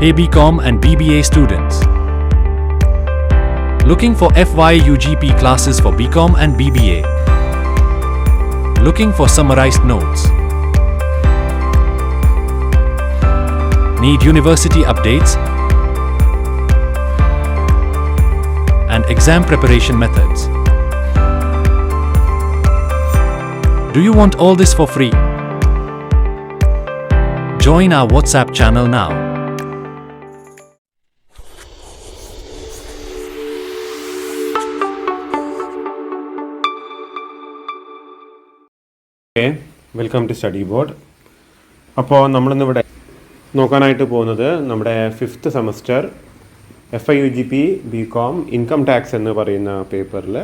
Hey BCom and BBA students. Looking for FYUGP classes for BCom and BBA. Looking for summarized notes. Need university updates and exam preparation methods. Do you want all this for free? Join our WhatsApp channel now. Welcome to study board. അപ്പോൾ നമ്മളിന്നിവിടെ നോക്കാനായിട്ട് പോകുന്നത് നമ്മുടെ 5th semester FYUGP BCom income tax എന്ന് പറയുന്ന പേപ്പറിൽ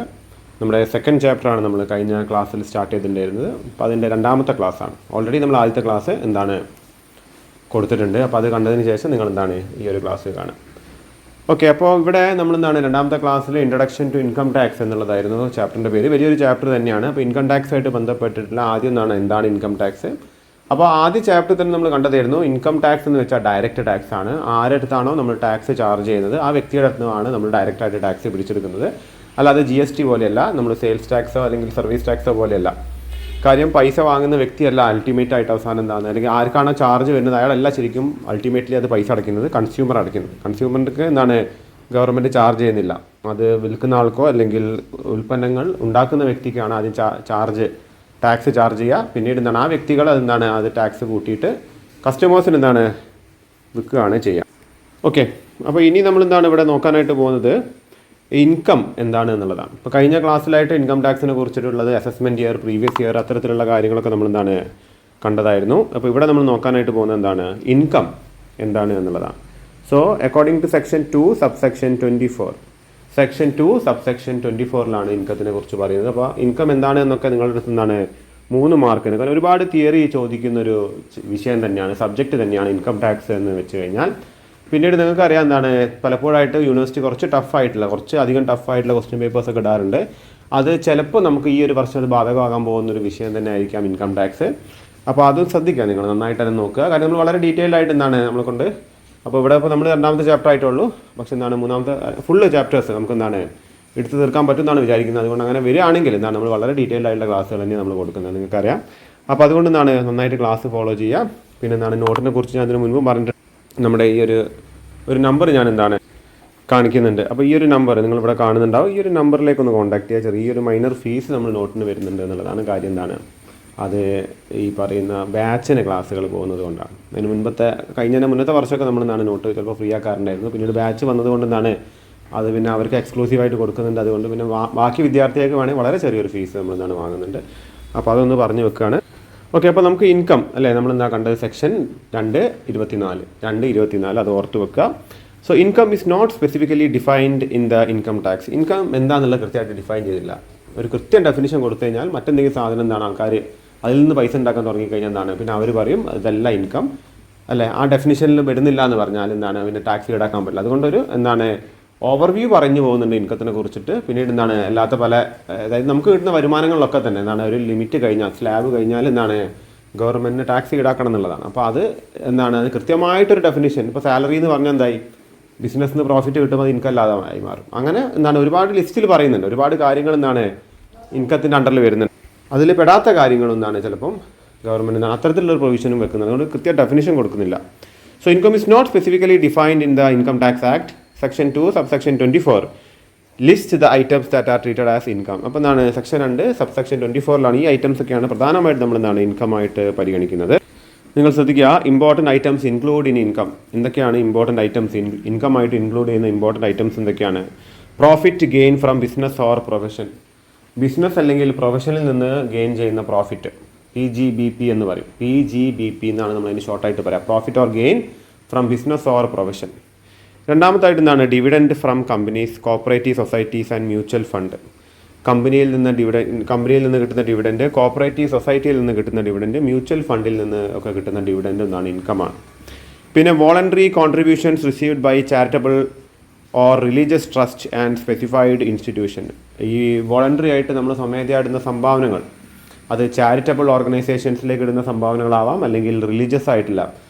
നമ്മുടെ second ചാപ്റ്ററാണ് നമ്മൾ കഴിഞ്ഞ ക്ലാസ്സിൽ സ്റ്റാർട്ട് ചെയ്തിട്ടുണ്ടായിരുന്നത്. അപ്പോൾ അതിൻ്റെ രണ്ടാമത്തെ ക്ലാസ്സാണ്. ഓൾറെഡി നമ്മൾ ആദ്യത്തെ ക്ലാസ് എന്താണ് കൊടുത്തിട്ടുണ്ട്. അപ്പോൾ അത് കണ്ടതിന് ശേഷം നിങ്ങൾ എന്താണ് ഈ ഒരു ക്ലാസ് കാണുക. ഓക്കെ, അപ്പോൾ ഇവിടെ നമ്മളെന്താണ് രണ്ടാമത്തെ ക്ലാസ്സിൽ ഇൻട്രൊഡക്ഷൻ ടു ഇൻകം ടാക്സ് എന്നുള്ളതായിരുന്നു ചാപ്റ്ററിൻ്റെ പേര്. വലിയൊരു ചാപ്റ്റർ തന്നെയാണ്. അപ്പോൾ ഇൻകം ടാക്സായിട്ട് ബന്ധപ്പെട്ടിട്ടുള്ള ആദ്യം എന്താണ് ഇൻകം ടാക്സ്. അപ്പോൾ ആദ്യ ചാപ്റ്റർ തന്നെ നമ്മൾ കണ്ടതായിരുന്നു ഇൻകം ടാക്സ് എന്ന് വെച്ചാൽ ഡയറക്റ്റ് ടാക്സ് ആണ്. ആരടുത്താണോ നമ്മൾ ടാക്സ് ചാർജ് ചെയ്യുന്നത് ആ വ്യക്തിയുടെ അടുത്താണ് നമ്മൾ ഡയറക്റ്റായിട്ട് ടാക്സ് പിടിച്ചെടുക്കുന്നത്. അല്ലാതെ GST പോലെയല്ല, നമ്മൾ സെയിൽസ് ടാക്സോ അല്ലെങ്കിൽ സർവീസ് ടാക്സോ പോലെയല്ല. കാര്യം പൈസ വാങ്ങുന്ന വ്യക്തിയല്ല അൾട്ടിമേറ്റ് ആയിട്ട് അവസാനം എന്താണ്, അല്ലെങ്കിൽ ആർക്കാണോ ചാർജ് വരുന്നത് അയാളല്ല ശരിക്കും അൾട്ടിമേറ്റ്ലി അത് പൈസ അടയ്ക്കുന്നത്, കൺസ്യൂമർ അടയ്ക്കുന്നത്. കൺസ്യൂമർക്ക് എന്താണ് ഗവൺമെൻറ് ചാർജ് ചെയ്യുന്നില്ല. അത് വിൽക്കുന്ന ആൾക്കോ അല്ലെങ്കിൽ ഉൽപ്പന്നങ്ങൾ ഉണ്ടാക്കുന്ന വ്യക്തിക്കാണ് ആദ്യം ടാക്സ് ചാർജ് ചെയ്യുക. പിന്നീട് എന്താണ് ആ വ്യക്തികൾ അത് ടാക്സ് കൂട്ടിയിട്ട് കസ്റ്റമേഴ്സിന് വിൽക്കുകയാണ് ചെയ്യുക. ഓക്കെ, അപ്പോൾ ഇനി നമ്മൾ ഇവിടെ നോക്കാനായിട്ട് പോകുന്നത് ഇൻകം എന്താണ് എന്നുള്ളതാണ്. ഇപ്പോൾ കഴിഞ്ഞ ക്ലാസ്സിലായിട്ട് ഇൻകം ടാക്സിനെ കുറിച്ചിട്ടുള്ളത് അസസ്മെൻറ്റ് ഇയർ, പ്രീവിയസ് ഇയർ, അത്തരത്തിലുള്ള കാര്യങ്ങളൊക്കെ നമ്മൾ കണ്ടതായിരുന്നു. അപ്പോൾ ഇവിടെ നമ്മൾ നോക്കാനായിട്ട് പോകുന്നത് ഇൻകം എന്താണ് എന്നുള്ളതാണ്. So according to section 2 subsection 24, section 2 subsection 24 ഇൻകത്തിനെ കുറിച്ച് പറയുന്നത്. അപ്പോൾ ഇൻകം എന്താണ് എന്നൊക്കെ നിങ്ങളുടെ അടുത്ത് 3 മാർക്കിന്, കാരണം ഒരുപാട് തിയറി ചോദിക്കുന്നൊരു വിഷയം തന്നെയാണ്, സബ്ജക്റ്റ് തന്നെയാണ് ഇൻകം ടാക്സ് എന്ന് വെച്ച് കഴിഞ്ഞാൽ. പിന്നീട് നിങ്ങൾക്ക് അറിയാം പലപ്പോഴായിട്ട് യൂണിവേഴ്സിറ്റി കുറച്ച് അധികം ടഫായിട്ടുള്ള ക്വസ്റ്റ്യൻ പേപ്പേഴ്സൊക്കെ ഇടാറുണ്ട്. അത് ചിലപ്പോൾ നമുക്ക് ഈ ഒരു വർഷം അത് ബാധകമാകാൻ പോകുന്നൊരു വിഷയം തന്നെ ആയിരിക്കാം ഇൻകം ടാക്സ്. അപ്പോൾ അതും ശ്രദ്ധിക്കുക, നിങ്ങൾ നന്നായിട്ട് തന്നെ നോക്കുക. കാരണം നമ്മൾ വളരെ ഡീറ്റെയിൽഡ് ആയിട്ട് നമ്മളെ കൊണ്ട്, അപ്പോൾ ഇവിടെ ഇപ്പോൾ നമ്മൾ രണ്ടാമത്തെ ചാപ്റ്റർ ആയിട്ടുള്ളൂ, പക്ഷേ മൂന്നാമത്തെ ഫുള്ള് ചാപ്റ്റേഴ്സ് നമുക്ക് എടുത്ത് തീർക്കാൻ പറ്റുമെന്നാണ് വിചാരിക്കുന്നത്. അതുകൊണ്ട് അങ്ങനെ വരികയാണെങ്കിൽ നമ്മൾ വളരെ ഡീറ്റെയിൽഡ് ആയിട്ടുള്ള ക്ലാസ്സുകൾ തന്നെ നമ്മൾ കൊടുക്കുന്നത് നിങ്ങൾക്കറിയാം. അപ്പോൾ അതുകൊണ്ട് നന്നായിട്ട് ക്ലാസ് ഫോളോ ചെയ്യുക. പിന്നെ നോട്ടിനെ കുറിച്ച് ഞാൻ അതിന് മുൻപ് പറഞ്ഞിട്ട് നമ്മുടെ ഈ ഒരു നമ്പർ ഞാൻ കാണിക്കുന്നുണ്ട്. അപ്പോൾ ഈ ഒരു നമ്പർ നിങ്ങളിവിടെ കാണുന്നുണ്ടാവും. ഈ ഒരു നമ്പറിലേക്കൊന്ന് കോൺടാക്ട് ചെയ്യുക. ചെറിയൊരു മൈനർ ഫീസ് നമ്മൾ നോട്ടിന് വരുന്നുണ്ട് എന്നുള്ളതാണ് കാര്യം. അത് ഈ പറയുന്ന ബാച്ചിന് ക്ലാസ്സുകൾ പോകുന്നത് കൊണ്ടാണ്. അതിന് മുന്നത്തെ വർഷമൊക്കെ നമ്മൾ നോട്ട് ചിലപ്പോൾ ഫ്രീ ആക്കാറുണ്ടായിരുന്നു. പിന്നീട് ബാച്ച് വന്നതുകൊണ്ട് അത് പിന്നെ അവർക്ക് എക്സ്ക്ലൂസീവായിട്ട് കൊടുക്കുന്നുണ്ട്. അതുകൊണ്ട് പിന്നെ ബാക്കി വിദ്യാർത്ഥികൾക്ക് വേണമെങ്കിൽ വളരെ ചെറിയൊരു ഫീസ് നമ്മൾ വാങ്ങുന്നുണ്ട്. അപ്പോൾ അതൊന്ന് പറഞ്ഞു വെക്കുകയാണ്. ഓക്കെ, അപ്പോൾ നമുക്ക് ഇൻകം അല്ലേ നമ്മൾ കണ്ടത് സെക്ഷൻ 224 അത് ഓർത്ത് വെക്കുക. So income is not specifically defined in the income tax. Income എന്താണെന്നുള്ളത് കൃത്യമായിട്ട് ഡിഫൈൻ ചെയ്തില്ല. ഒരു കൃത്യം ഡെഫിനിഷൻ കൊടുത്തു കഴിഞ്ഞാൽ മറ്റെന്തെങ്കിലും സാധനം ആൾക്കാർ അതിൽ നിന്ന് പൈസ ഉണ്ടാക്കാൻ തുടങ്ങിക്കഴിഞ്ഞാൽ പിന്നെ അവർ പറയും ഇതല്ല ഇൻകം അല്ലേ, ആ ഡെഫിനിഷനിൽ വരുന്നില്ല എന്ന് പറഞ്ഞാൽ പിന്നെ ടാക്സ് ഈടാക്കാൻ പറ്റില്ല. അതുകൊണ്ടൊരു ഓവർവ്യൂ പറഞ്ഞു പോകുന്നുണ്ട് ഇൻകത്തിനെ കുറിച്ചിട്ട്. പിന്നീട് അല്ലാത്ത അതായത് നമുക്ക് കിട്ടുന്ന വരുമാനങ്ങളിലൊക്കെ തന്നെ ഒരു ലിമിറ്റ് കഴിഞ്ഞാൽ, സ്ലാബ് കഴിഞ്ഞാൽ ഗവൺമെൻറ്റിന് ടാക്സ് ഈടാക്കണം എന്നുള്ളതാണ്. അപ്പോൾ അത് അത് കൃത്യമായിട്ടൊരു ഡെഫിനിഷൻ. ഇപ്പോൾ സാലറി എന്ന് പറഞ്ഞാൽ ബിസിനസ്സിൽ നിന്ന് പ്രോഫിറ്റ് കിട്ടുമ്പോൾ അത് ഇൻകം അല്ലാതെ ആയി മാറും. അങ്ങനെ ഒരുപാട് ലിസ്റ്റിൽ പറയുന്നുണ്ട്, ഒരുപാട് കാര്യങ്ങൾ ഇൻകത്തിൻ്റെ അണ്ടറിൽ വരുന്നുണ്ട്. അതിൽ പെടാത്ത കാര്യങ്ങളും ചിലപ്പം ഗവൺമെൻറ് അത്തരത്തിലുള്ളൊരു പ്രൊവിഷനും വെക്കുന്നത്. അതുകൊണ്ട് കൃത്യ ഡെഫിനിഷൻ കൊടുക്കുന്നില്ല. So income is not specifically defined in the income tax act. Section 2 subsection 24 list the items that are treated as income. അപ്പോൾ സെക്ഷൻ 2 സബ്സെക്ഷൻ 24 ഈ ഐറ്റംസ് ഒക്കെയാണ് പ്രധാനമായിട്ട് നമ്മൾ ഇൻകമായിട്ട് പരിഗണിക്കുന്നത്. നിങ്ങൾ ശ്രദ്ധിക്കുക, important items include in income. എന്തൊക്കെയാണ് ഇമ്പോർട്ടൻറ്റ് ഐറ്റംസ് ഇൻകമായിട്ട് ഇൻക്ലൂഡ് ചെയ്യുന്ന ഇമ്പോർട്ടൻറ്റ് ഐറ്റംസ് എന്തൊക്കെയാണ്? Profit gain from business or profession. Business അല്ലെങ്കിൽ പ്രൊഫഷനിൽ നിന്ന് ഗെയിൻ ചെയ്യുന്ന പ്രോഫിറ്റ് PGBP എന്ന് പറയും. PGBP എന്നാണ് നമ്മളതിന് ഷോർട്ടായിട്ട് പറയാം. Profit or gain from business or profession. രണ്ടാമത്തായിട്ട് dividend from companies, cooperative societies and mutual fund. കമ്പനിയിൽ നിന്ന് കിട്ടുന്ന ഡിവിഡൻഡ്, കോപ്പറേറ്റീവ് സൊസൈറ്റിയിൽ നിന്ന് കിട്ടുന്ന ഡിവിഡൻഡ്, മ്യൂച്വൽ ഫണ്ടിൽ നിന്ന് ഒക്കെ കിട്ടുന്ന ഡിവിഡൻഡ് ഇൻകമാണ്. പിന്നെ voluntary contributions received by charitable or religious trust and specified institution. ഈ വോളണ്ടറി ആയിട്ട് നമ്മൾ സ്വമേധയാ ഇടുന്ന സംഭാവനകൾ, അത് ചാരിറ്റബിൾ ഓർഗനൈസേഷൻസിലേക്ക് ഇടുന്ന സംഭാവനകളാവാം, അല്ലെങ്കിൽ റിലീജിയസ് ആയിട്ടുള്ള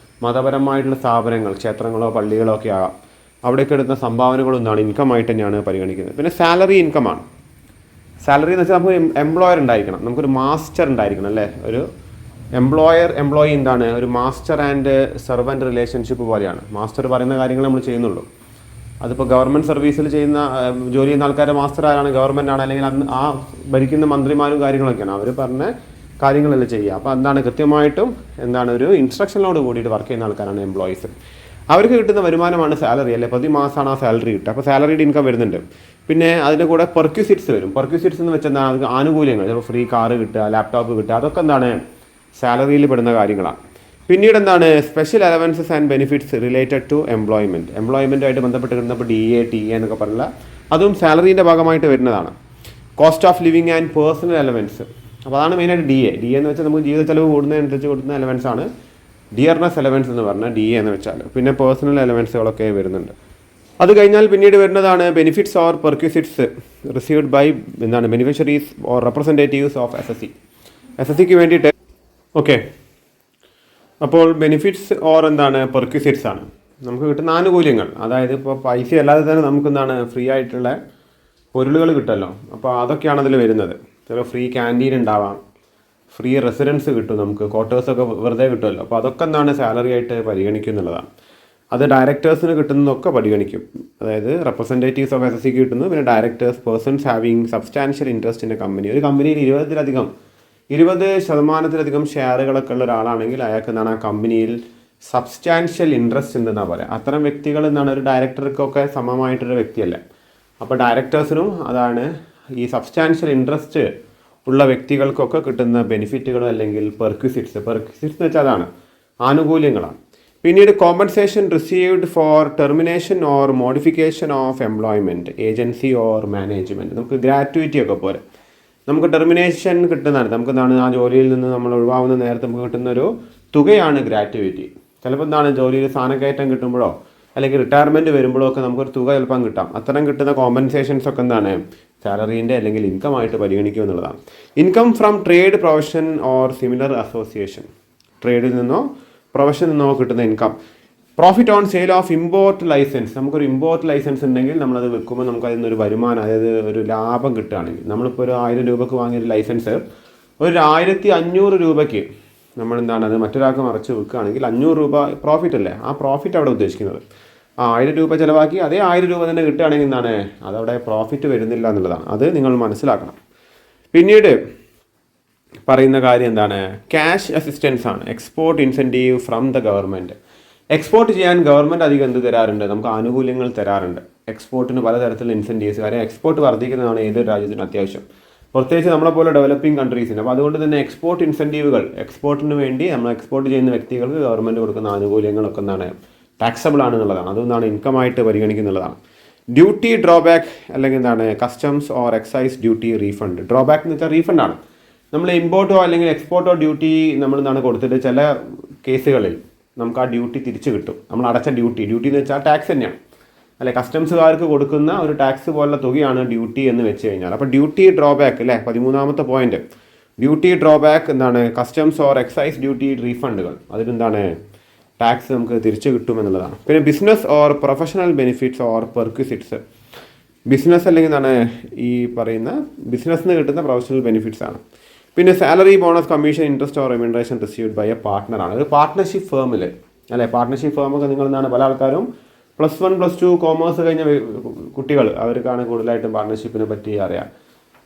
മതപരമായിട്ടുള്ള സ്ഥാപനങ്ങൾ, ക്ഷേത്രങ്ങളോ പള്ളികളോ ഒക്കെ ആകാം, അവിടെയൊക്കെ എടുക്കുന്ന സംഭാവനകളും എന്താണ് ഇൻകമായിട്ട് തന്നെയാണ് പരിഗണിക്കുന്നത്. പിന്നെ സാലറി ഇൻകമാണ്. സാലറി എന്ന് വെച്ചാൽ നമുക്ക് എംപ്ലോയർ ഉണ്ടായിരിക്കണം, നമുക്കൊരു മാസ്റ്റർ ഉണ്ടായിരിക്കണം അല്ലേ. ഒരു എംപ്ലോയി എന്താണ്, ഒരു മാസ്റ്റർ ആൻഡ് സെർവൻറ്റ് റിലേഷൻഷിപ്പ് പോലെയാണ്. മാസ്റ്റർ പറയുന്ന കാര്യങ്ങൾ നമ്മൾ ചെയ്യുന്നുള്ളൂ. അതിപ്പോൾ ഗവൺമെൻറ് സർവീസിൽ ജോലി ചെയ്യുന്ന ആൾക്കാരുടെ മാസ്റ്റർ ആരാണ്, ഗവൺമെൻറ് ആണ്, അല്ലെങ്കിൽ ആ ഭരിക്കുന്ന മന്ത്രിമാരും കാര്യങ്ങളൊക്കെയാണ്. അവർ പറഞ്ഞ കാര്യങ്ങളെല്ലാം ചെയ്യുക. അപ്പോൾ എന്താണ് കൃത്യമായിട്ടും എന്താണ് ഒരു ഇൻസ്ട്രക്ഷനോട് കൂടിയിട്ട് വർക്ക് ചെയ്യുന്ന ആൾക്കാരാണ് എംപ്ലോയീസ്. അവർക്ക് കിട്ടുന്ന വരുമാനമാണ് സാലറി അല്ലേ. പ്രതിമാസമാണ് ആ സാലറി കിട്ടുക. അപ്പോൾ സാലറിയുടെ ഇൻകം വരുന്നുണ്ട്. പിന്നെ അതിൻ്റെ കൂടെ പെർക്യൂസിറ്റ്സ് വരും. പെർക്യൂസിറ്റ്സ് എന്ന് വെച്ചാൽ എന്താണ്, ആനുകൂല്യങ്ങൾ, ചിലപ്പോൾ ഫ്രീ കാറ് കിട്ടുക, ലാപ്ടോപ്പ് കിട്ടുക, അതൊക്കെ എന്താണ് സാലറിയിൽ പെടുന്ന കാര്യങ്ങളാണ്. പിന്നീട് എന്താണ് special allowances and benefits related to എംപ്ലോയ്മെൻറ്റുമായിട്ട് ബന്ധപ്പെട്ട് കിട്ടുന്ന ഇപ്പോൾ DA TA എന്നൊക്കെ പറഞ്ഞാൽ അതും സാലറീൻ്റെ ഭാഗമായിട്ട് വരുന്നതാണ്. Cost of living and personal allowance, അപ്പോൾ അതാണ് മെയിനായിട്ട് DA എന്ന് വെച്ചാൽ നമുക്ക് ജീവിത ചെലവ് കൂടുന്നതനുസരിച്ച് കൊടുക്കുന്ന അലവൻസ് ആണ് ഡിയർനെസ് അലവൻസ് എന്ന് പറഞ്ഞാൽ DA എന്ന് വെച്ചാൽ. പിന്നെ പേഴ്സണൽ അലവൻസുകളൊക്കെ വരുന്നുണ്ട്. അത് കഴിഞ്ഞാൽ പിന്നീട് വരുന്നതാണ് benefits or perquisites received by എന്താണ് ബെനിഫിഷ്യറീസ് ഓർ റെപ്രസെൻറ്റേറ്റീവ്സ് ഓഫ് SSCക്ക് വേണ്ടിയിട്ട്. ഓക്കെ, അപ്പോൾ ബെനിഫിറ്റ്സ് ഓർ എന്താണ് പെർക്യൂസിറ്റ്സ് ആണ് നമുക്ക് കിട്ടുന്ന ആനുകൂല്യങ്ങൾ. അതായത് ഇപ്പോൾ പൈസ അല്ലാതെ തന്നെ നമുക്ക് എന്താണ് ഫ്രീ ആയിട്ടുള്ള പൊരുളുകൾ കിട്ടുമല്ലോ. അപ്പോൾ അതൊക്കെയാണ് അതിൽ വരുന്നത്. ചില ഫ്രീ ക്യാൻറ്റീൻ ഉണ്ടാവാം, ഫ്രീ റെസിഡൻസ് കിട്ടും, നമുക്ക് ക്വാർട്ടേഴ്സൊക്കെ വെറുതെ കിട്ടുമല്ലോ. അപ്പോൾ അതൊക്കെ എന്താണ് സാലറി ആയിട്ട് പരിഗണിക്കും എന്നുള്ളതാണ്. അത് ഡയറക്ടേഴ്സിന് കിട്ടുന്നതൊക്കെ പരിഗണിക്കും. അതായത് റെപ്രസെൻറ്റേറ്റീവ്സ് ഓഫ് SSCക്ക് കിട്ടുന്നു. പിന്നെ directors, persons having substantial interest in a company, ഒരു കമ്പനിയിൽ 20% ഷെയറുകളൊക്കെ ഉള്ള ഒരാളാണെങ്കിൽ അയാൾക്ക് എന്താണ് ആ കമ്പനിയിൽ സബ്സ്റ്റാൻഷ്യൽ ഇൻട്രസ്റ്റ് ഉണ്ടെന്നാണ് പറയുക. അത്തരം വ്യക്തികൾ എന്താണ് ഒരു ഡയറക്ടർക്കൊക്കെ സമമായിട്ടൊരു വ്യക്തിയല്ല. അപ്പോൾ ഡയറക്ടേഴ്സിനും അതാണ് ഈ സബ്സ്റ്റാൻഷ്യൽ ഇൻട്രസ്റ്റ് ഉള്ള വ്യക്തികൾക്കൊക്കെ കിട്ടുന്ന ബെനിഫിറ്റുകൾ അല്ലെങ്കിൽ പെർക്യൂസിറ്റ്സ് എന്ന് വെച്ചാൽ അതാണ് ആനുകൂല്യങ്ങളാണ്. പിന്നീട് compensation received four termination or modification of employment agency or management. നമുക്ക് ഗ്രാറ്റുവിറ്റി ഒക്കെ പോലെ നമുക്ക് ടെർമിനേഷൻ കിട്ടുന്നതാണ്. നമുക്ക് എന്താണ് ആ ജോലിയിൽ നിന്ന് നമ്മൾ ഒഴിവാകുന്ന നേരത്തെ നമുക്ക് കിട്ടുന്നൊരു തുകയാണ് ഗ്രാറ്റുവിറ്റി. ചിലപ്പോൾ എന്താണ് ജോലിയിൽ സ്ഥാനക്കയറ്റം കിട്ടുമ്പോഴോ അല്ലെങ്കിൽ റിട്ടയർമെൻറ്റ് വരുമ്പോഴോ ഒക്കെ നമുക്കൊരു തുക ചിലപ്പം കിട്ടാം. അത്തരം കിട്ടുന്ന കോമ്പൻസേഷൻസ് ഒക്കെ എന്താണ് സാലറീൻ്റെ അല്ലെങ്കിൽ ഇൻകം ആയിട്ട് പരിഗണിക്കുക എന്നുള്ളതാണ്. Income from trade, profession or similar association, ട്രേഡിൽ നിന്നോ പ്രൊഫഷനിൽ നിന്നോ കിട്ടുന്ന income. Profit on sale of import licence, നമുക്കൊരു ഇമ്പോർട്ട് ലൈസൻസ് ഉണ്ടെങ്കിൽ നമ്മളത് വെക്കുമ്പോൾ നമുക്ക് അതിൽ നിന്നൊരു വരുമാനം, അതായത് ഒരു ലാഭം കിട്ടുകയാണെങ്കിൽ നമ്മളിപ്പോൾ ഒരു 1000 രൂപയ്ക്ക് വാങ്ങിയൊരു ലൈസൻസ് ഒരു 1500 രൂപയ്ക്ക് നമ്മൾ എന്താണ് അത് മറ്റൊരാൾക്ക് മറിച്ച് വെക്കുകയാണെങ്കിൽ 500 രൂപ പ്രോഫിറ്റ് അല്ലേ. ആ പ്രോഫിറ്റ് അവിടെ ഉദ്ദേശിക്കുന്നത് 1000 രൂപ ചിലവാക്കി അതേ 1000 രൂപ തന്നെ കിട്ടുകയാണെങ്കിൽ എന്താണ് അതവിടെ പ്രോഫിറ്റ് വരുന്നില്ല എന്നുള്ളതാണ്. അത് നിങ്ങൾ മനസ്സിലാക്കണം. പിന്നീട് പറയുന്ന കാര്യം എന്താണ്, ക്യാഷ് അസിസ്റ്റൻസ് ആണ്. Export incentive from the government. Export ചെയ്യാൻ ഗവൺമെൻറ് അധികം എന്ത് തരാറുണ്ട്, നമുക്ക് ആനുകൂല്യങ്ങൾ തരാറുണ്ട്. എക്സ്പോർട്ടിന് പലതരത്തിലുള്ള ഇൻസെൻറ്റീവ്സ്, കാര്യം എക്സ്പോർട്ട് വർദ്ധിക്കുന്നതാണ് ഏതൊരു രാജ്യത്തിനും അത്യാവശ്യം, പ്രത്യേകിച്ച് നമ്മളെപ്പോലെ ഡെവലപ്പിംഗ് കൺട്രീസിന്. അപ്പോൾ അതുകൊണ്ട് തന്നെ എക്സ്പോർട്ട് ഇൻസെൻറ്റീവുകൾ, എക്സ്പോർട്ടിന് വേണ്ടി നമ്മൾ എക്സ്പോർട്ട് ചെയ്യുന്ന വ്യക്തികൾക്ക് ഗവൺമെൻറ് കൊടുക്കുന്ന ആനുകൂല്യങ്ങളൊക്കെ എന്താണ് ടാക്സബിൾ ആണ് എന്നുള്ളതാണ്. അതൊന്നാണ് ഇൻകമായിട്ട് പരിഗണിക്കുന്നുള്ളതാണ്. ഡ്യൂട്ടി ഡ്രോബാക്ക് അല്ലെങ്കിൽ എന്താണ് customs or excise duty refund. Drawback എന്ന് വെച്ചാൽ റീഫണ്ടാണ്. നമ്മൾ ഇമ്പോർട്ടോ അല്ലെങ്കിൽ എക്സ്പോർട്ടോ ഡ്യൂട്ടി നമ്മൾ എന്താണ് കൊടുത്തിട്ട് ചില കേസുകളിൽ നമുക്ക് ആ ഡ്യൂട്ടി തിരിച്ചു കിട്ടും. നമ്മൾ അടച്ച ഡ്യൂട്ടി എന്ന് വെച്ചാൽ ടാക്സ് തന്നെയാണ് അല്ലെ. കസ്റ്റംസുകാർക്ക് കൊടുക്കുന്ന ഒരു ടാക്സ് പോലുള്ള തുകയാണ് ഡ്യൂട്ടി എന്ന് വെച്ച് കഴിഞ്ഞാൽ. അപ്പോൾ ഡ്യൂട്ടി ഡ്രോബാക്ക് അല്ലേ 13ാമത്തെ പോയിന്റ്. ഡ്യൂട്ടി ഡ്രോബാക്ക് എന്താണ് കസ്റ്റംസ് ഓർ എക്സൈസ് ഡ്യൂട്ടി റീഫണ്ടുകൾ, അതിലെന്താണ് ടാക്സ് നമുക്ക് തിരിച്ചു കിട്ടുമെന്നുള്ളതാണ്. പിന്നെ business or professional benefits or perquisites. Business അല്ലെങ്കിൽ എന്താണ് ഈ പറയുന്ന ബിസിനസ്സിന് കിട്ടുന്ന പ്രൊഫഷണൽ ബെനിഫിറ്റ്സ് ആണ്. പിന്നെ salary, bonus, commission, interest or remuneration received by a പാർട്ട്ണറാണ്. ഒരു പാർട്ട്ണർഷിപ്പ് ഫേമിൽ അല്ലെ, പാർട്ട്ണർഷിപ്പ് ഫേമൊക്കെ നിങ്ങൾ എന്താണ് പല ആൾക്കാരും +1 +2 കോമേഴ്സ് കഴിഞ്ഞ കുട്ടികൾ അവർക്കാണ് കൂടുതലായിട്ടും പാർട്ട്ണർഷിപ്പിനെ പറ്റി അറിയാം.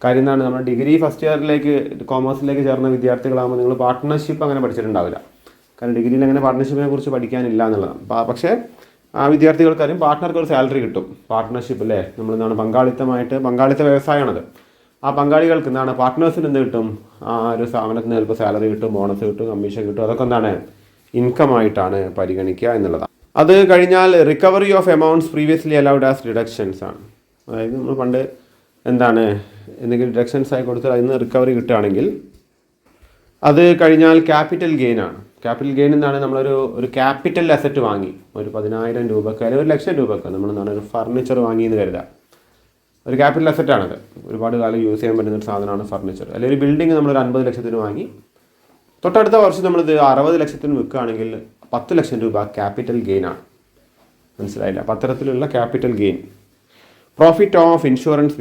കാര്യം എന്താണ്, നമ്മൾ ഡിഗ്രി ഫസ്റ്റ് ഇയറിലേക്ക് കോമേഴ്സിലേക്ക് ചേർന്ന വിദ്യാർത്ഥികളാകുമ്പോൾ നിങ്ങൾ പാർട്ട്ണർഷിപ്പ് അങ്ങനെ പഠിച്ചിട്ടുണ്ടാവില്ല. കാരണം ഡിഗ്രിയിൽ അങ്ങനെ പാർട്ട്ണർഷിപ്പിനെ കുറിച്ച് പഠിക്കാനില്ല എന്നുള്ളതാണ്. പക്ഷേ ആ വിദ്യാർത്ഥികൾക്കാരും പാർട്ട്ണർക്ക് ഒരു സാലറി കിട്ടും. പാർട്ട്ണർഷിപ്പ് അല്ലേ, നമ്മളെന്താണ് പങ്കാളിത്ത വ്യവസായമാണത്. ആ പങ്കാളികൾക്ക് എന്താണ് പാർട്ട്നേഴ്സിന് എന്ത് കിട്ടും, ആ ഒരു സ്ഥാപനത്തിന് ചിലപ്പോൾ സാലറി കിട്ടും, ബോണസ് കിട്ടും, കമ്മീഷൻ കിട്ടും. അതൊക്കെ എന്താണ് ഇൻകമായിട്ടാണ് പരിഗണിക്കുക എന്നുള്ളതാണ്. അത് കഴിഞ്ഞാൽ recovery of amounts previously allowed as deductions ആണ്. അതായത് നമ്മൾ പണ്ട് എന്താണ് എന്തെങ്കിലും ഡിഡക്ഷൻസ് ആയി കൊടുത്താൽ അതിൽ നിന്ന് റിക്കവറി കിട്ടുകയാണെങ്കിൽ അത് കഴിഞ്ഞാൽ ക്യാപിറ്റൽ ഗെയിൻ ആണ്. ക്യാപിറ്റൽ ഗെയിൻ എന്താണ്, നമ്മളൊരു ക്യാപിറ്റൽ അസറ്റ് വാങ്ങി ഒരു 10,000 രൂപയ്ക്ക് അല്ലെങ്കിൽ 1,00,000 രൂപയ്ക്ക് നമ്മൾ എന്താണ് ഒരു ഫർണിച്ചർ വാങ്ങിയെന്ന് കരുതാം. ഒരു ക്യാപിറ്റൽ അസറ്റാണത്, ഒരുപാട് കാലം യൂസ് ചെയ്യാൻ പറ്റുന്ന ഒരു സാധനമാണ് ഫർണിച്ചർ. അല്ലെങ്കിൽ ഒരു ബിൽഡിംഗ് നമ്മളൊരു 50 ലക്ഷത്തിന് വാങ്ങി, തൊട്ടടുത്ത വർഷം നമ്മളിത് 60 ലക്ഷത്തിന് വിൽക്കുകയാണെങ്കിൽ 10 ലക്ഷം രൂപ ക്യാപിറ്റൽ ഗെയിനാണ്. മനസ്സിലായില്ല? അപ്പോൾ അത്തരത്തിലുള്ള capital gain. Profit of insurance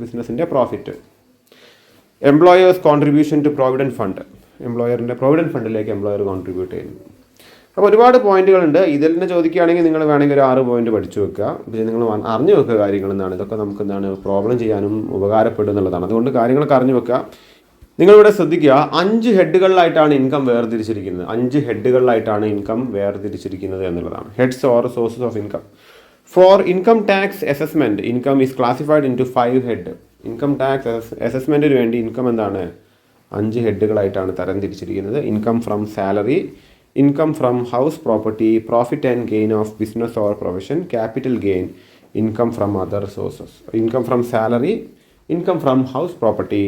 ബിസിനസ്സിൻ്റെ profit. Employer's contribution to provident fund, എംപ്ലോയറിൻ്റെ പ്രോവിഡൻറ്റ് ഫണ്ടിലേക്ക് എംപ്ലോയർ കോൺട്രിബ്യൂട്ട് ചെയ്യുന്നു. അപ്പോൾ ഒരുപാട് പോയിന്റുകളുണ്ട്. ഇതിൽ നിന്ന് ചോദിക്കുകയാണെങ്കിൽ നിങ്ങൾ വേണമെങ്കിൽ ഒരു 6 പോയിന്റ് പഠിച്ചു വെക്കുക. പിന്നെ നിങ്ങൾ അറിഞ്ഞു വെക്കുക കാര്യങ്ങൾ എന്താണ്. ഇതൊക്കെ നമുക്ക് എന്താണ് പ്രോബ്ലം ചെയ്യാനും ഉപകാരപ്പെടും എന്നുള്ളതാണ്. അതുകൊണ്ട് കാര്യങ്ങളൊക്കെ അറിഞ്ഞു വെക്കുക. നിങ്ങളിവിടെ ശ്രദ്ധിക്കുക, 5 ഹെഡുകളിലായിട്ടാണ് ഇൻകം വേർതിരിച്ചിരിക്കുന്നത്. 5 ഹെഡുകളിലായിട്ടാണ് ഇൻകം വേർതിരിച്ചിരിക്കുന്നത് എന്നുള്ളതാണ്. Heads or sources of income. For income tax assessment income is classified into 5 head. Income tax അസസ്മെൻറ്റിന് വേണ്ടി ഇൻകം എന്താണ് 5 ഹെഡുകളായിട്ടാണ് തരംതിരിച്ചിരിക്കുന്നത്. Income from salary, income from house property, profit and gain of business or profession, capital gain, income from other sources. Income from salary, income from house property,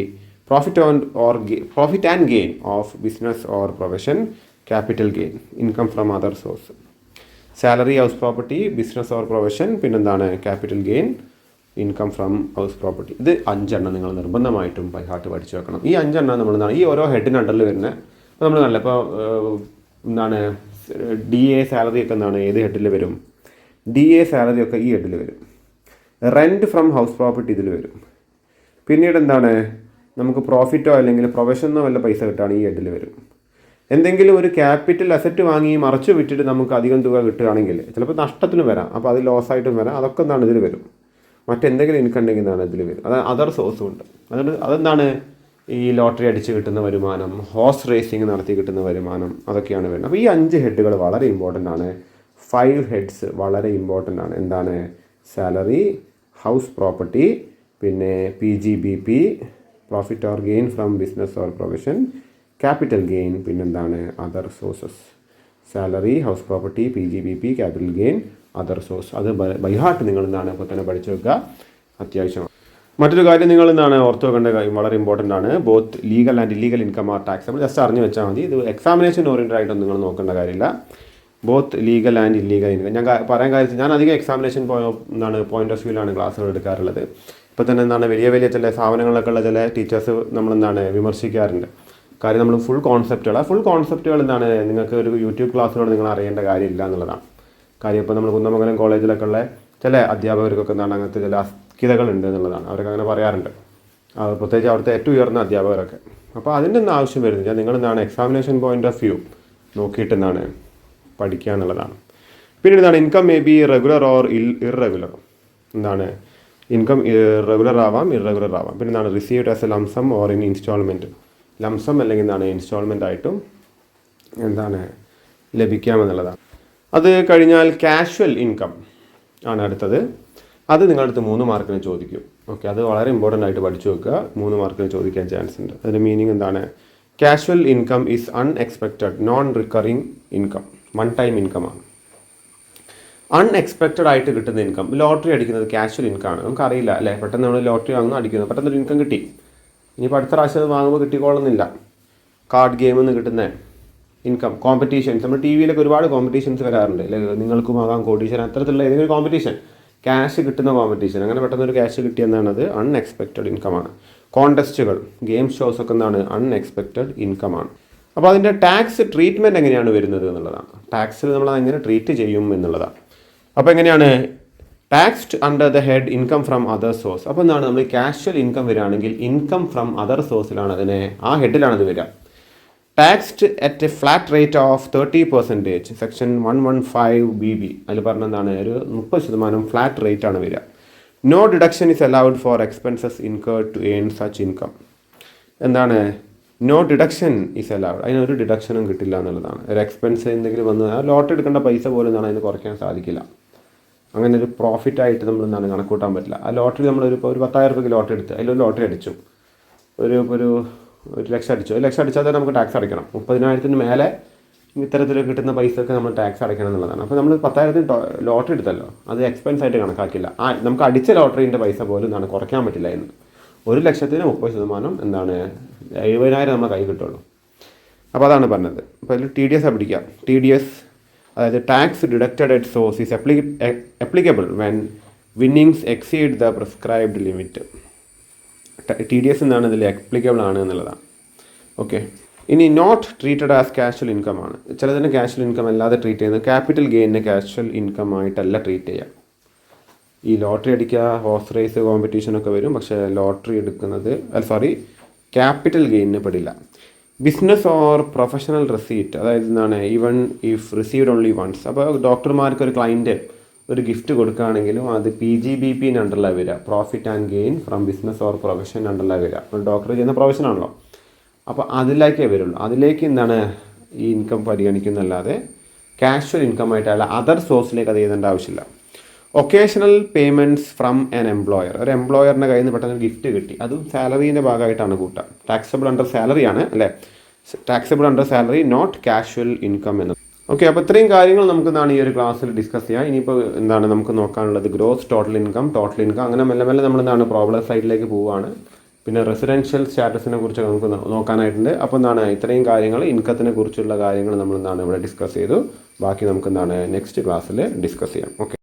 profit and gain of business or profession, capital gain, income from other source. Salary, house property, business or profession, പിന്നെന്താണ് capital gain, income from house property. ഇത് 5 എണ്ണം നിങ്ങൾ നിർബന്ധമായിട്ടും by heart പഠിച്ചു വെക്കണം. ഈ 5 എണ്ണം നമ്മൾ എന്താണ് ഈ ഓരോ ഹെഡിന് അണ്ടറിൽ വരുന്നത്. അപ്പോൾ നമ്മൾ കണ്ടില്ല, ഇപ്പോൾ എന്താണ് DA സാലറി ഒക്കെ എന്താണ് ഏത് ഹെഡിൽ വരും? DA സാലറി ഒക്കെ ഈ ഹെഡിൽ വരും. റെൻറ്റ് ഫ്രം ഹൗസ് പ്രോപ്പർട്ടി ഇതിൽ വരും. പിന്നീട് എന്താണ് നമുക്ക് പ്രോഫിറ്റോ അല്ലെങ്കിൽ പ്രൊഫഷനോ വല്ല പൈസ കിട്ടുകയാണ് ഈ ഹെഡിൽ വരും. എന്തെങ്കിലും ഒരു ക്യാപിറ്റൽ അസറ്റ് വാങ്ങി മറച്ചു വിട്ടിട്ട് നമുക്ക് അധികം തുക കിട്ടുകയാണെങ്കിൽ ചിലപ്പോൾ നഷ്ടത്തിന് വരാം. അപ്പോൾ അത് ലോസായിട്ടും വരാം. അതൊക്കെ എന്താണ് ഇതിൽ വരും. മറ്റെന്തെങ്കിലും ഇൻകം ഉണ്ടെങ്കിൽ എന്താണ് ഇതിൽ വരും. അത് അതർ സോഴ്സും ഉണ്ട്. അതുകൊണ്ട് അതെന്താണ് ഈ ലോട്ടറി അടിച്ച് കിട്ടുന്ന വരുമാനം, ഹോഴ്സ് റേസിംഗ് നടത്തി കിട്ടുന്ന വരുമാനം, അതൊക്കെയാണ് വരുന്നത്. അപ്പോൾ ഈ 5 ഹെഡുകൾ വളരെ ഇമ്പോർട്ടൻ്റ് ആണ്. 5 ഹെഡ്സ് വളരെ ഇമ്പോർട്ടൻ്റ് ആണ്. എന്താണ്? സാലറി, ഹൗസ് പ്രോപ്പർട്ടി, പിന്നെ PGBP, profit or gain from business or profession, capital gain, പിന്നെന്താണ് other sources. Salary, house property, PGBP, capital gain, other source. അത് ബൈ ഹാർട്ട് നിങ്ങൾ എന്താണ് ഇപ്പോൾ തന്നെ പഠിച്ചു വെക്കുക, അത്യാവശ്യമാണ്. മറ്റൊരു കാര്യം നിങ്ങൾ എന്താണ് ഓർത്ത് വെക്കേണ്ട കാര്യം വളരെ ഇമ്പോർട്ടൻ്റ് ആണ്. Both legal and illegal income are tax. നമ്മൾ ജസ്റ്റ് അറിഞ്ഞു വെച്ചാൽ മതി. ഇത് എക്സാമിനേഷൻ ഓറിയൻറ്റഡ് ആയിട്ടൊന്നും നിങ്ങൾ നോക്കേണ്ട കാര്യമില്ല. Both legal and illegal income. ഞാൻ പറയാൻ കാര്യം, ഞാൻ അധികം എക്സാമിനേഷൻ പോയിന്റ് ഓഫ് വ്യൂവിലാണ് ക്ലാസ്സുകൾ എടുക്കാറുള്ളത്. ഇപ്പോൾ തന്നെ എന്താണ് വലിയ ചില സ്ഥാപനങ്ങളിലൊക്കെ ഉള്ള ചില ടീച്ചേഴ്സ് നമ്മളെന്താണ് വിമർശിക്കാറുണ്ട്. കാര്യം നമ്മൾ ഫുൾ കോൺസെപ്റ്റുകൾ എന്താണ് നിങ്ങൾക്ക് ഒരു യൂട്യൂബ് ക്ലാസ്സിലൂടെ നിങ്ങൾ അറിയേണ്ട കാര്യമില്ല എന്നുള്ളതാണ് കാര്യം. ഇപ്പോൾ നമ്മൾ കുന്നമംഗലം കോളേജിലൊക്കെ ഉള്ള ചില അധ്യാപകർക്കൊക്കെ എന്താണ് അങ്ങനത്തെ ചില അസ്ഥിതകളുണ്ട് എന്നുള്ളതാണ്. അവരൊക്കെ അങ്ങനെ പറയാറുണ്ട്, പ്രത്യേകിച്ച് അവിടുത്തെ ഏറ്റവും ഉയർന്ന അധ്യാപകരൊക്കെ. അപ്പോൾ അതിൻ്റെ ഒന്നും ആവശ്യം വരുന്നില്ല. നിങ്ങൾ എന്താണ് എക്സാമിനേഷൻ പോയിന്റ് ഓഫ് വ്യൂ നോക്കിയിട്ട് എന്താണ് പഠിക്കുക എന്നുള്ളതാണ്. പിന്നീട് എന്താണ് income may be regular or irregular. എന്താണ് ഇൻകം റെഗുലർ ആവാം, ഇറഗുലർ ആവാം. പിന്നെ എന്താണ് received as A lump sum or in instalment. Lump sum അല്ലെങ്കിൽ എന്താണ് ഇൻസ്റ്റാൾമെൻ്റ് ആയിട്ടും എന്താണ് ലഭിക്കാമെന്നുള്ളതാണ്. അത് കഴിഞ്ഞാൽ കാഷ്വൽ ഇൻകം ആണ് അടുത്തത്. അത് നിങ്ങളടുത്ത് 3 മാർക്കിന് ചോദിക്കും. ഓക്കെ, അത് വളരെ ഇമ്പോർട്ടൻ്റ് ആയിട്ട് പഠിച്ചു വെക്കുക. 3 മാർക്കിന് ചോദിക്കാൻ ചാൻസ് ഉണ്ട്. അതിൻ്റെ മീനിങ് എന്താണ്? Casual income is unexpected non recurring income. 1 time ഇൻകമാണ്. അൺഎക്സ്പെക്റ്റഡ് ആയിട്ട് കിട്ടുന്ന ഇൻകം. ലോട്ടറി അടിക്കുന്നത് കാഷ്വൽ ഇൻകം ആണ്. നമുക്കറിയില്ല അല്ലേ, പെട്ടെന്ന് നമ്മൾ ലോട്ടറി വാങ്ങുന്നു, അടിക്കുന്നത്, പെട്ടെന്നൊരു ഇൻകം കിട്ടി. ഇനിയിപ്പോൾ അടുത്ത പ്രാവശ്യം അത് വാങ്ങുമ്പോൾ കിട്ടിക്കോളുന്നില്ല. കാർഡ് ഗെയിമിൽ നിന്ന് കിട്ടുന്ന ഇൻകം, കോമ്പറ്റീഷൻസ്, നമ്മൾ ടി വിയിലൊക്കെ ഒരുപാട് കോമ്പറ്റീഷൻസ് വരാറുണ്ട് അല്ലേ, നിങ്ങൾക്കും ആകാം കോമ്പറ്റീഷൻ, അത്തരത്തിലുള്ള ഏതെങ്കിലും കോമ്പറ്റീഷൻ, ക്യാഷ് കിട്ടുന്ന കോമ്പറ്റീഷൻ, അങ്ങനെ പെട്ടെന്നൊരു ക്യാഷ് കിട്ടിയെന്നാണ് അത് അൺഎക്സ്പെക്റ്റഡ് ഇൻകമാണ്. കോൺടെസ്റ്റുകൾ, ഗെയിം ഷോസ് ഒക്കെ എന്താണ് അൺഎക്സ്പെക്റ്റഡ് ഇൻകമാണ്. അപ്പോൾ അതിൻ്റെ ടാക്സ് ട്രീറ്റ്മെൻറ്റ് എങ്ങനെയാണ് വരുന്നത് എന്നുള്ളതാണ്. ടാക്സിൽ നമ്മൾ എങ്ങനെ ട്രീറ്റ് ചെയ്യും എന്നുള്ളതാണ്. അപ്പോൾ എങ്ങനെയാണ് taxed under the head income from other source. അപ്പോൾ എന്താണ് നമ്മൾ കാഷ്വൽ ഇൻകം വരികയാണെങ്കിൽ ഇൻകം ഫ്രം അതർ സോഴ്സിലാണ് അതിനെ, ആ ഹെഡിലാണ് അത് വരിക. Taxed at a flat rate of 30%, section 115BB. അതിൽ പറഞ്ഞെന്താണ് ഒരു 30% ഫ്ലാറ്റ് റേറ്റ് ആണ് വരിക. No deduction is allowed for expenses incurred to earn such income. എന്താണ് നോ ഡിഡക്ഷൻ ഈസ് അലൗഡ്, അതിനൊരു ഡിഡക്ഷനും കിട്ടില്ല എന്നുള്ളതാണ്. ഒരു എക്സ്പെൻസ് എന്തെങ്കിലും വന്ന് ആ ലോട്ടറി എടുക്കേണ്ട പൈസ പോലും എന്താണ് അതിന് കുറയ്ക്കാൻ സാധിക്കില്ല. അങ്ങനെ ഒരു പ്രോഫിറ്റായിട്ട് നമ്മൾ എന്താണ് കണക്കൂട്ടാൻ പറ്റില്ല. ആ ലോട്ടറി നമ്മളൊരു ഇപ്പോൾ ഒരു 10,000 രൂപയ്ക്ക് ലോട്ടറി എടുത്ത് അതിലൊരു ലോട്ടറി അടിച്ചു, ഒരു ലക്ഷം അടിച്ചു, 1 ലക്ഷം അടിച്ചാൽ തന്നെ നമുക്ക് ടാക്സ് അടയ്ക്കണം. 30,000-ന് മേലെ ഇത്തരത്തിൽ കിട്ടുന്ന പൈസയൊക്കെ നമ്മൾ ടാക്സ് അടയ്ക്കണം എന്നുള്ളതാണ്. അപ്പോൾ നമ്മൾ 10,000-ന് ലോട്ടറി എടുത്തല്ലോ, അത് എക്സ്പെൻസ് ആയിട്ട് കണക്കാക്കില്ല. നമുക്ക് അടിച്ച ലോട്ടറീൻ്റെ പൈസ പോലും എന്താണ് കുറയ്ക്കാൻ പറ്റില്ല എന്ന്. 1,00,000-ന് 30% എന്താണ് 70,000 നമ്മൾ കൈ കിട്ടുള്ളൂ. അപ്പോൾ അതാണ് പറഞ്ഞത്. അപ്പോൾ അതിൽ TDS പിടിക്കാം. TDS അതായത് tax deducted at source is applicable when winnings exceed the prescribed limit. TDS എന്താണ് ഇതിൽ അപ്ലിക്കബിൾ ആണ് എന്നുള്ളതാണ്. ഓക്കെ, ഇനി not treated as casual income ആണ്. ചിലതിന് കാഷ്വൽ ഇൻകം അല്ലാതെ ട്രീറ്റ് ചെയ്യുന്നത്. ക്യാപിറ്റൽ ഗെയിനിനെ കാഷ്വൽ ഇൻകം ആയിട്ടല്ല ട്രീറ്റ് ചെയ്യുക. ഈ ലോട്ടറി അടിക്കുക, ഹോഴ്സ് റേസ് കോമ്പറ്റീഷനൊക്കെ വരും, പക്ഷേ ലോട്ടറി എടുക്കുന്നത് ക്യാപിറ്റൽ ഗെയിനിന് പെടില്ല. ബിസിനസ് ഓർ പ്രൊഫഷണൽ റെസീറ്റ്, അതായത് എന്താണ്, even if received only once. അപ്പോൾ ഡോക്ടർമാർക്ക് ഒരു ക്ലയൻറ്റ് ഒരു ഗിഫ്റ്റ് കൊടുക്കുകയാണെങ്കിലും അത് PGBP അണ്ടറിലാണ് വരിക, profit and gain from business or profession അണ്ടറിലാണ് വരിക. അപ്പോൾ ഡോക്ടർ ചെയ്യുന്ന പ്രൊഫഷനാണല്ലോ, അപ്പോൾ അതിലേക്കേ വരുള്ളൂ. അതിലേക്ക് എന്താണ് ഈ ഇൻകം പരിഗണിക്കുന്നല്ലാതെ കാഷ്വൽ ഇൻകം ആയിട്ടല്ല അതർ സോഴ്സിലേക്ക് അത് എഴുതേണ്ട ആവശ്യമില്ല. Occasional payments from an employer, ഒരു എംപ്ലോയറിൻ്റെ കയ്യിൽ നിന്ന് പെട്ടെന്ന് ഗിഫ്റ്റ് കിട്ടി, അതും സാലറീൻ്റെ ഭാഗമായിട്ടാണ് കൂട്ടുക. ടാക്സബിൾ അണ്ടർ സാലറി ആണ് അല്ലേ, taxable under salary, not casual income എന്ന്. ഓക്കെ, അപ്പോൾ ഇത്രയും കാര്യങ്ങൾ നമുക്ക് എന്താണ് ഈ ഒരു ക്ലാസ്സിൽ ഡിസ്കസ് ചെയ്യാം. ഇനിയിപ്പോൾ എന്താണ് നമുക്ക് നോക്കാനുള്ളത്, ഗ്രോസ് ടോട്ടൽ ഇൻകം, അങ്ങനെ മെല്ലെ മെല്ലെ നമ്മൾ എന്താണ് പ്രോബ്ലം സൈഡിലേക്ക് പോവുകയാണ്. പിന്നെ റെസിഡൻഷ്യൽ സ്റ്റാറ്റസിനെ കുറിച്ച് നമുക്ക് നോക്കാനായിട്ടുണ്ട്. അപ്പോൾ എന്താണ് ഇത്രയും കാര്യങ്ങൾ, ഇൻകത്തിനെ കുറിച്ചുള്ള കാര്യങ്ങൾ നമ്മൾ എന്താണ് ഇവിടെ ഡിസ്കസ് ചെയ്തു. ബാക്കി നമുക്ക് എന്താണ് നെക്സ്റ്റ് ക്ലാസ്സിൽ ഡിസ്കസ് ചെയ്യാം. ഓക്കെ.